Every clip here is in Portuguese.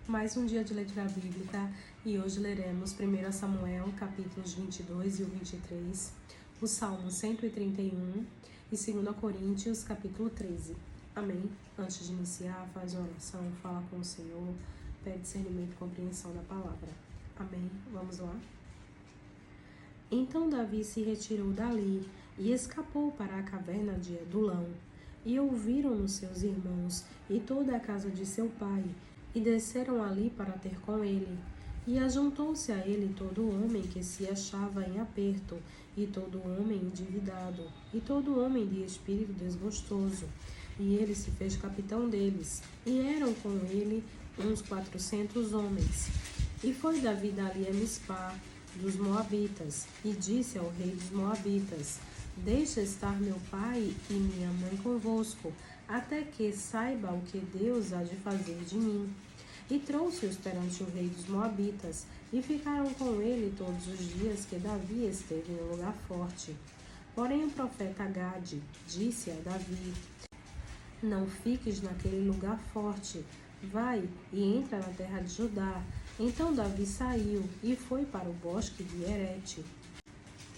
Mais um dia de leitura bíblica e hoje leremos 1 Samuel, capítulos 22 e o 23, o Salmo 131 e 2 Coríntios, capítulo 13. Amém? Antes de iniciar, faz uma oração, fala com o Senhor, pede discernimento e compreensão da palavra. Amém? Vamos lá? Então Davi se retirou dali e escapou para a caverna de Adulão. E ouviram-no seus irmãos e toda a casa de seu pai, e desceram ali para ter com ele. E ajuntou-se a ele todo homem que se achava em aperto, e todo homem endividado, e todo homem de espírito desgostoso. E ele se fez capitão deles, e eram com ele uns 400 homens. E foi Davi dali a Mispá dos Moabitas, e disse ao rei dos Moabitas: Deixa estar meu pai e minha mãe convosco, até que saiba o que Deus há de fazer de mim. E trouxe-os perante o rei dos Moabitas, e ficaram com ele todos os dias que Davi esteve no lugar forte. Porém o profeta Gade disse a Davi: Não fiques naquele lugar forte, vai e entra na terra de Judá. Então Davi saiu e foi para o bosque de Herete.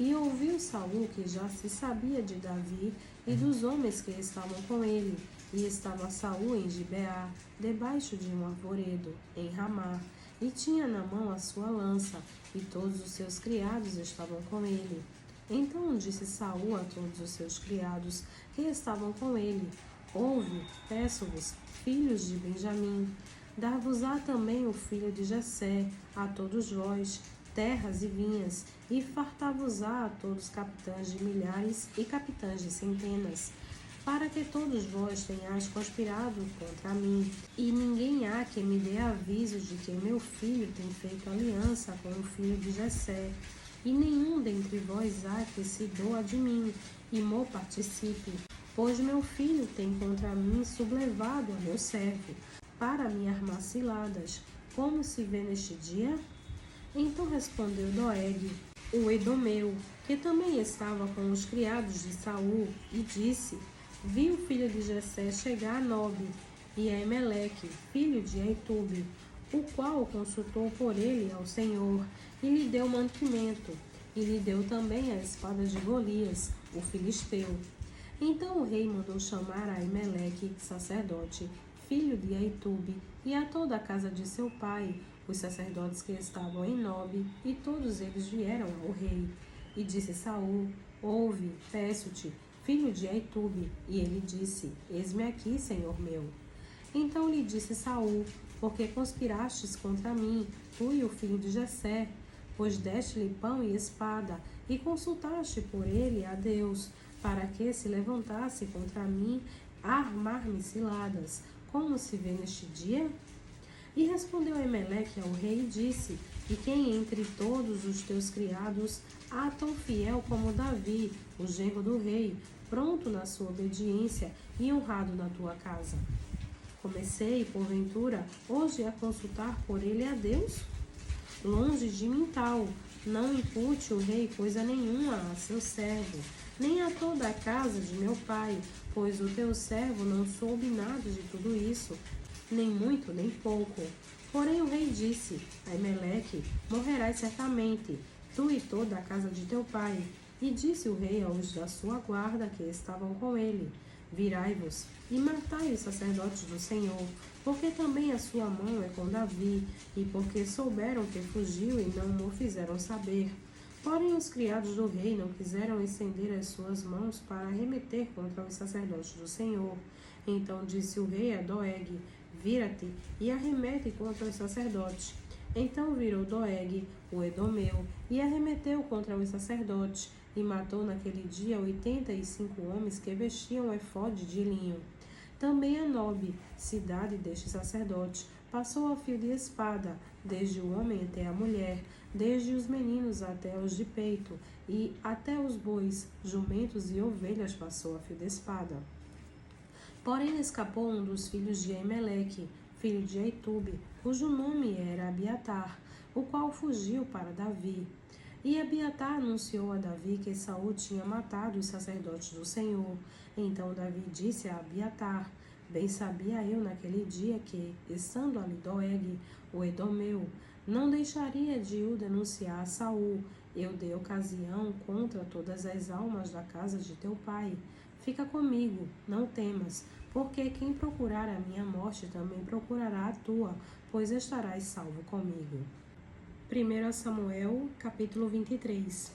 E ouviu Saul que já se sabia de Davi e dos homens que estavam com ele. E estava Saul em Gibeá, debaixo de um arvoredo, em Ramá, e tinha na mão a sua lança, e todos os seus criados estavam com ele. Então disse Saul a todos os seus criados que estavam com ele: Ouve, peço-vos, filhos de Benjamim, dar-vos-á também o filho de Jessé, a todos vós, terras e vinhas, e fartar-vos-á a todos capitães de milhares e capitães de centenas, para que todos vós tenhais conspirado contra mim, e ninguém há que me dê aviso de que meu filho tem feito aliança com o filho de Jessé, e nenhum dentre vós há que se doa de mim, e mo participe, pois meu filho tem contra mim sublevado a meu servo, para me armar ciladas, como se vê neste dia? Então respondeu Doeg, o Edomeu, que também estava com os criados de Saul, e disse: Vi o filho de Jessé chegar a Nobe, e a Emeleque, filho de Aitube, o qual consultou por ele ao Senhor, e lhe deu mantimento, e lhe deu também a espada de Golias, o filisteu. Então o rei mandou chamar a Emeleque, sacerdote, filho de Aitube, e a toda a casa de seu pai, os sacerdotes que estavam em Nobe, e todos eles vieram ao rei. E disse Saul: Ouve, peço-te, filho de Aitube. E ele disse: Eis-me aqui, senhor meu. Então lhe disse Saul: Porque conspirastes contra mim, tu e o filho de Jessé, pois deste-lhe pão e espada, e consultaste por ele a Deus, para que se levantasse contra mim a armar-me ciladas, como se vê neste dia? E respondeu Emeleque ao rei e disse: E quem entre todos os teus criados há tão fiel como Davi, o genro do rei, pronto na sua obediência e honrado na tua casa? Comecei, porventura, hoje a consultar por ele a Deus? Longe de mim tal, não impute o rei coisa nenhuma a seu servo, nem a toda a casa de meu pai, pois o teu servo não soube nada de tudo isso, nem muito, nem pouco. Porém o rei disse a Emeleque: Morrerás certamente, tu e toda a casa de teu pai. E disse o rei aos da sua guarda que estavam com ele: Virai-vos e matai os sacerdotes do Senhor, porque também a sua mão é com Davi, e porque souberam que fugiu e não o fizeram saber. Porém os criados do rei não quiseram estender as suas mãos para arremeter contra os sacerdotes do Senhor. Então disse o rei a Doeg: Vira-te e arremete contra os sacerdotes. Então virou Doeg, o Edomeu, e arremeteu contra os sacerdotes, e matou naquele dia 85 homens que vestiam efode de linho. Também a Nobe, cidade deste sacerdote, passou a fio de espada, desde o homem até a mulher, desde os meninos até os de peito, e até os bois, jumentos e ovelhas passou a fio de espada. Porém escapou um dos filhos de Emeleque, filho de Aitube, cujo nome era Abiatar, o qual fugiu para Davi. E Abiatar anunciou a Davi que Saul tinha matado os sacerdotes do Senhor. Então Davi disse a Abiatar: Bem sabia eu naquele dia que, estando ali Doeg, o Edomeu, não deixaria de o denunciar a Saul. Eu dei ocasião contra todas as almas da casa de teu pai. Fica comigo, não temas, porque quem procurar a minha morte também procurará a tua, pois estarás salvo comigo. 1 Samuel, capítulo 23.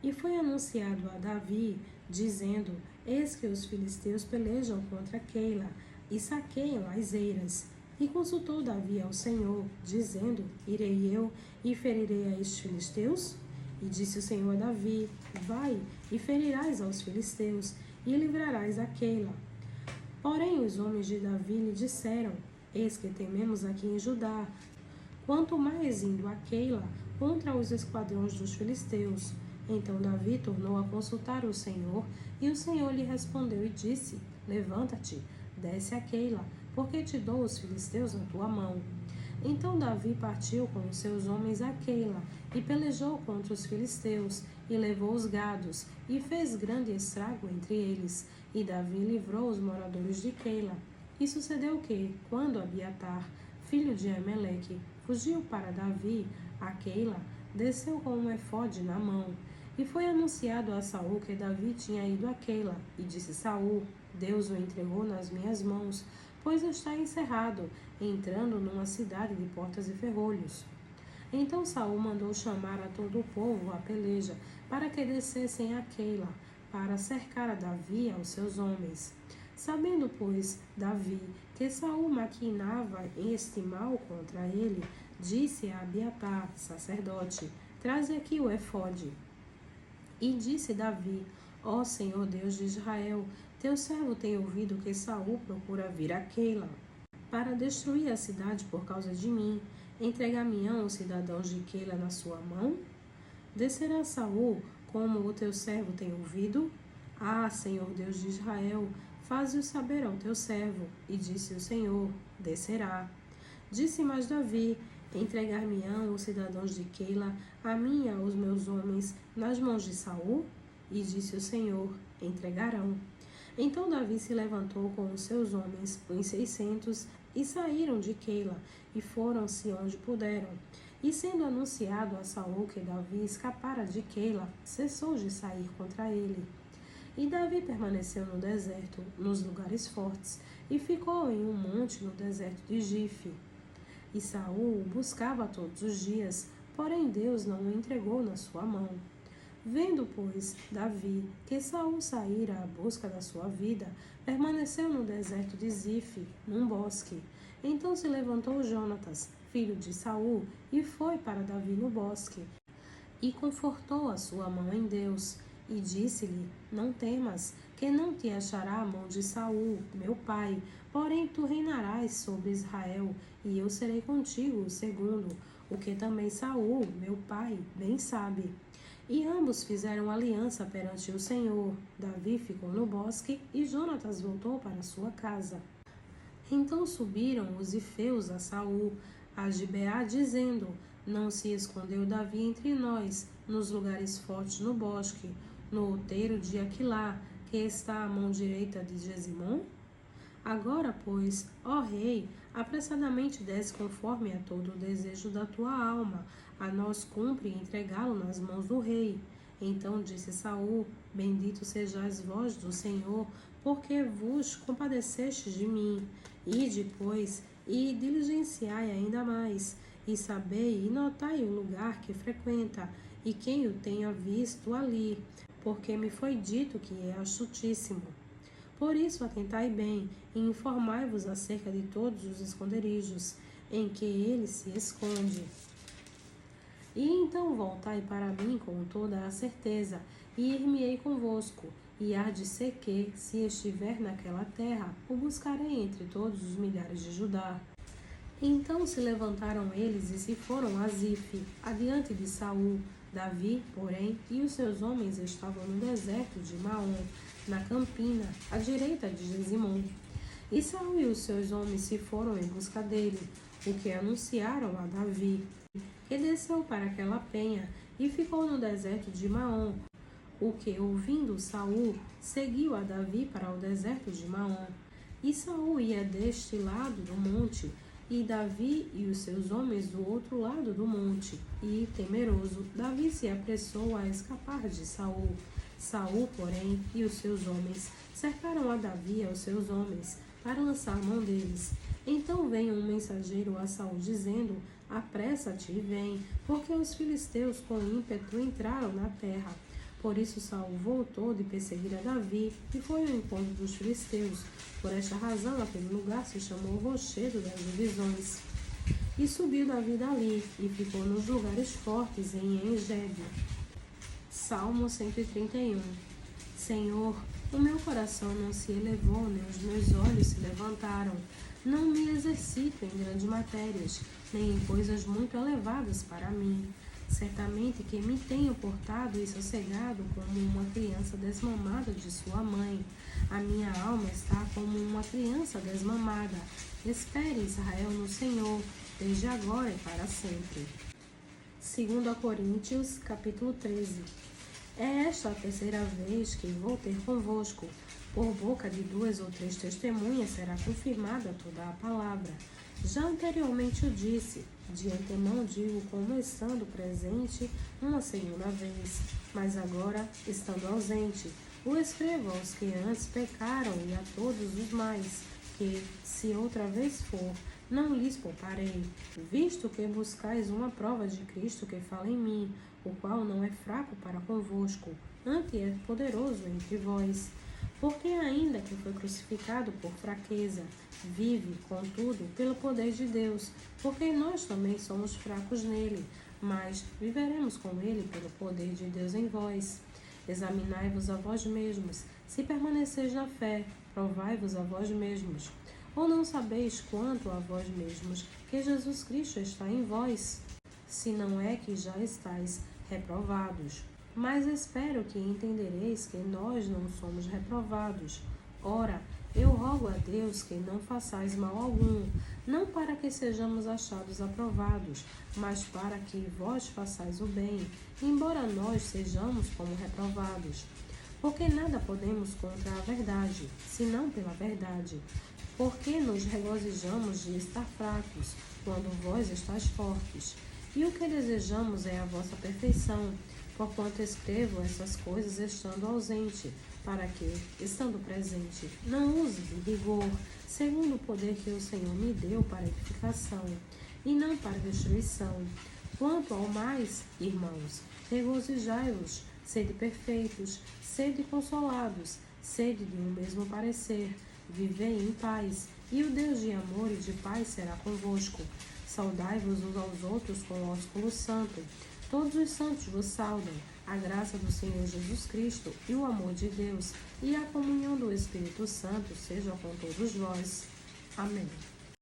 E foi anunciado a Davi, dizendo: Eis que os filisteus pelejam contra Keila e saqueiam as eiras. E consultou Davi ao Senhor, dizendo: Irei eu e ferirei a estes filisteus? E disse o Senhor a Davi: Vai e ferirás aos filisteus e livrarás a Keila. Porém os homens de Davi lhe disseram: Eis que tememos aqui em Judá, quanto mais indo a Keila contra os esquadrões dos filisteus. Então Davi tornou a consultar o Senhor, e o Senhor lhe respondeu e disse: Levanta-te, desce a Keila, porque te dou os filisteus na tua mão. Então Davi partiu com os seus homens a Keila, e pelejou contra os filisteus, e levou os gados, e fez grande estrago entre eles. E Davi livrou os moradores de Keila. E sucedeu que, quando Abiatar, filho de Ameleque, fugiu para Davi a Keila, desceu com um efode na mão. E foi anunciado a Saul que Davi tinha ido a Keila, e disse Saul: Deus o entregou nas minhas mãos, pois está encerrado, entrando numa cidade de portas e ferrolhos. Então Saul mandou chamar a todo o povo à peleja, para que descessem a Keila, para cercar a Davi e aos seus homens. Sabendo, pois, Davi que Saul maquinava este mal contra ele, disse a Abiatar, sacerdote: Traze aqui o efode. E disse Davi: Ó Senhor Deus de Israel, teu servo tem ouvido que Saul procura vir a Keila para destruir a cidade por causa de mim. Entregar-me-ão os cidadãos de Keila na sua mão? Descerá Saul, como o teu servo tem ouvido? Ah, Senhor Deus de Israel, faze-o saber ao teu servo. E disse o Senhor: Descerá. Disse mais Davi: Entregar-me-ão os cidadãos de Keila, a mim e aos meus homens, nas mãos de Saul? E disse o Senhor: Entregarão. Então Davi se levantou com os seus homens, uns 600, e saíram de Keila, e foram-se onde puderam. E sendo anunciado a Saul que Davi escapara de Keila, cessou de sair contra ele. E Davi permaneceu no deserto, nos lugares fortes, e ficou em um monte no deserto de Zife. E Saul o buscava todos os dias, porém Deus não o entregou na sua mão. Vendo, pois, Davi que Saul saíra à busca da sua vida, permaneceu no deserto de Zife, num bosque. Então se levantou Jonatas, filho de Saul, e foi para Davi no bosque, e confortou a sua mão em Deus, e disse-lhe: Não temas, que não te achará a mão de Saul, meu pai, porém tu reinarás sobre Israel, e eu serei contigo, segundo o que também Saul, meu pai, bem sabe. E ambos fizeram aliança perante o Senhor. Davi ficou no bosque, e Jonatas voltou para sua casa. Então subiram os zifeus a Saul, a Gibeá, dizendo: Não se escondeu Davi entre nós, nos lugares fortes no bosque, no outeiro de Aquilá, que está à mão direita de Gesimon? Agora, pois, ó rei, apressadamente desce conforme a todo o desejo da tua alma. A nós cumpre entregá-lo nas mãos do rei. Então disse Saul: Bendito sejais vós do Senhor, porque vos compadecestes de mim. Ide, pois, e diligenciai ainda mais, e sabei e notai o lugar que frequenta, e quem o tenha visto ali, porque me foi dito que é astutíssimo. Por isso atentai bem, e informai-vos acerca de todos os esconderijos em que ele se esconde. E então voltai para mim com toda a certeza, e ir-me-ei convosco, e há de ser que, se estiver naquela terra, o buscarei entre todos os milhares de Judá. Então se levantaram eles e se foram a Zife, adiante de Saul. Davi, porém, e os seus homens estavam no deserto de Maom, na campina, à direita de Gesimon. E Saul e os seus homens se foram em busca dele, o que anunciaram a Davi, que desceu para aquela penha e ficou no deserto de Maom. O que, ouvindo Saul, seguiu a Davi para o deserto de Maom. E Saul ia deste lado do monte, e Davi e os seus homens do outro lado do monte. E, temeroso, Davi se apressou a escapar de Saul. Saul, porém, e os seus homens cercaram a Davi e aos seus homens, para lançar mão deles. Então veio um mensageiro a Saul, dizendo: apressa-te e vem, porque os filisteus com ímpeto entraram na terra. Por isso Saul voltou de perseguir a Davi e foi ao encontro dos filisteus. Por esta razão, aquele lugar se chamou Rochedo das Divisões. E subiu Davi dali e ficou nos lugares fortes em Engedi. Salmo 131. Senhor, o meu coração não se elevou, nem os meus olhos se levantaram. Não me exercito em grandes matérias, nem em coisas muito elevadas para mim. Certamente que me tenho portado e sossegado como uma criança desmamada de sua mãe. A minha alma está como uma criança desmamada. Espere, Israel, no Senhor, desde agora e para sempre. 2 Coríntios, capítulo 13. É esta a terceira vez que vou ter convosco. Por boca de 2 ou 3 testemunhas será confirmada toda a palavra. Já anteriormente o disse, de antemão digo como estando presente uma segunda vez, mas agora, estando ausente, o escrevo aos que antes pecaram e a todos os mais, que, se outra vez for, não lhes pouparei, visto que buscais uma prova de Cristo que fala em mim, o qual não é fraco para convosco, antes é poderoso entre vós. Porque ainda que foi crucificado por fraqueza, vive, contudo, pelo poder de Deus, porque nós também somos fracos nele, mas viveremos com ele pelo poder de Deus em vós. Examinai-vos a vós mesmos, se permaneceis na fé, provai-vos a vós mesmos. Ou não sabeis quanto a vós mesmos que Jesus Cristo está em vós? Se não é que já estáis reprovados. Mas espero que entendereis que nós não somos reprovados. Ora, eu rogo a Deus que não façais mal algum, não para que sejamos achados aprovados, mas para que vós façais o bem, embora nós sejamos como reprovados. Porque nada podemos contra a verdade, senão pela verdade. Porque nos regozijamos de estar fracos, quando vós estáis fortes. E o que desejamos é a vossa perfeição, porquanto escrevo essas coisas estando ausente, para que, estando presente, não use de rigor, segundo o poder que o Senhor me deu para edificação, e não para destruição. Quanto ao mais, irmãos, regozijai-vos, sede perfeitos, sede consolados, sede de um mesmo parecer, vivei em paz, e o Deus de amor e de paz será convosco. Saudai-vos uns aos outros com ósculo santo. Todos os santos vos saudam. A graça do Senhor Jesus Cristo e o amor de Deus e a comunhão do Espírito Santo seja com todos vós. Amém.